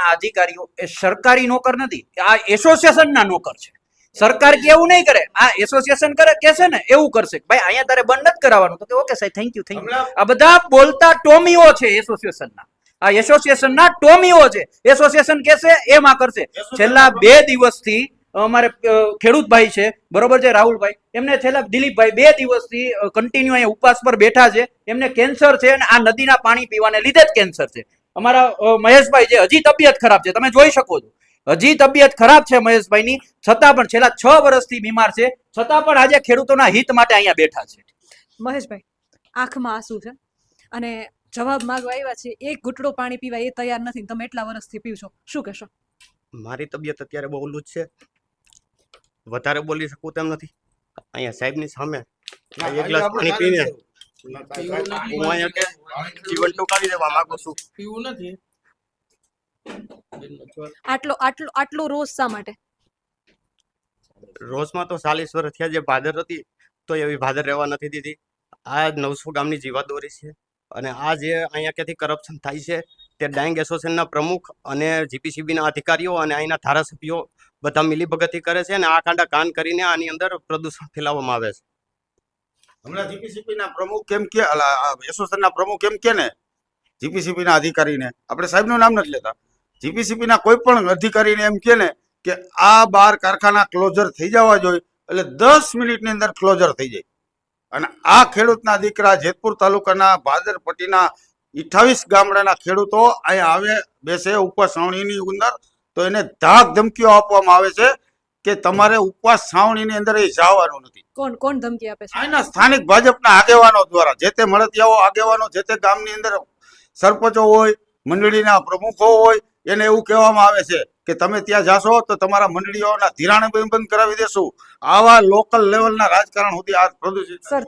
આ અધિકારીઓ એ સરકારી નોકર નથી, આ એસોસિએશનના નોકર છે. સરકાર કે એવું નહીં કરે, આ એસોસિએશન કરે કે છે ને એવું કરશે. ભાઈ અહીંયા તારે બંધ નથી કરાવવાનું, તો કે ઓકે સાહેબ થેન્ક યુ. આ બધા બોલતા ટોમીઓ છે એસોસિએશનના. આ એસોસિએશનના ટોમીઓ છે. એસોસિએશન કહેશે એમ આ કરશે. છેલ્લા 2 દિવસથી અમારે ખેડૂતભાઈ છે, બરોબર છે, રાહુલભાઈ, એમને છેલ્લા દિલીપભાઈ 2 દિવસથી કન્ટિન્યુ અહીંયા ઉપવાસ પર બેઠા છે. એમને કેન્સર છે અને આ નદીના પાણી પીવાને લીધે જ કેન્સર છે. અમારા મહેશભાઈ છે, હજી તબિયત ખરાબ છે, તમે જોઈ શકો છો, હજી તબિયત ખરાબ છે મહેશભાઈની, છતાં પણ છેલ્લા 6 વર્ષથી બીમાર છે, છતાં પણ આજે ખેડૂતોના હિત માટે અહીંયા બેઠા છે. મહેશભાઈ, આંખમાં આંસુ છે અને જવાબ માંગવા આવ્યા છે, એક ઘૂંટડો પાણી પીવા એ તૈયાર નથી, તમે એટલા વર્ષથી પીવશો, શું કહેશો? મારી તબિયત અત્યારે બહુ લૂજ છે, વધારે બોલી શકું તેમ નથી. અહીંયા સાહેબની સામે એક ગ્લાસ પાણી પીને હું અહીંયા કે જીવન ટૂંકાવી દેવા માંગુ છું. પીવું નથી. આટલો રોજ શા માટે? રોજમાં તો 40 વર્ષ થયા, જે ભાદર હતી તો એવી ભાદર રહેવા નથી દીધી. આ 900 ગામની જીવાદોરી છે અને આ જે અહીંયા ક્યાંથી કરપ્શન થાય છે તે ડાંગ એસોસિએશનના પ્રમુખ અને જીપીસીબીના અધિકારીઓ અને અહીંના ધારાસભ્યો બધા મિલીભગતથી કરે છે અને આ કાંડા કાન કરીને આની અંદર પ્રદૂષણ ફેલાવવામાં આવે છે. હમણાં જીપીસીબીના પ્રમુખ કેમ કે એસોસિએશનના પ્રમુખ કેમ કે ને જીપીસીબીના અધિકારીને, આપણે સાહેબનું નામ નથી લેતા, જીપીસીબીના કોઈ પણ અધિકારીને એમ કે ને કે આ 12 કારખાના ક્લોઝર થઈ જવા જોઈએ, એટલે 10 મિનિટની અંદર ક્લોઝર થઈ જાય. અને આ ખેડૂતના દીકરા જેતપુર તાલુકાના ભાદરપટ્ટીના 28 ગામડાના ખેડૂતો અહીંયા આવે બેસે ઉપવાસ છાવણીની અંદર, તો એને ધાક ધમકીઓ આપવામાં આવે છે કે તમારે ઉપવાસ છાવણીની અંદર એ જવાનું નથી. કોણ ધમકી આપે છે? અહીંના સ્થાનિક ભાજપના આગેવાનો દ્વારા, જે તે મળતિયાઓ આગેવાનો, જે તે ગામની અંદર સરપંચો હોય, મંડળીના પ્રમુખો હોય, એને એવું કહેવામાં આવે છે કે તમે ત્યાં જાશો તો તમારા મંડળીઓના ધિરાણ બંધ કરાવી દેશું. આવા લોકલ લેવલના રાજકારણ સુધી આ પ્રદૂષિત. સર,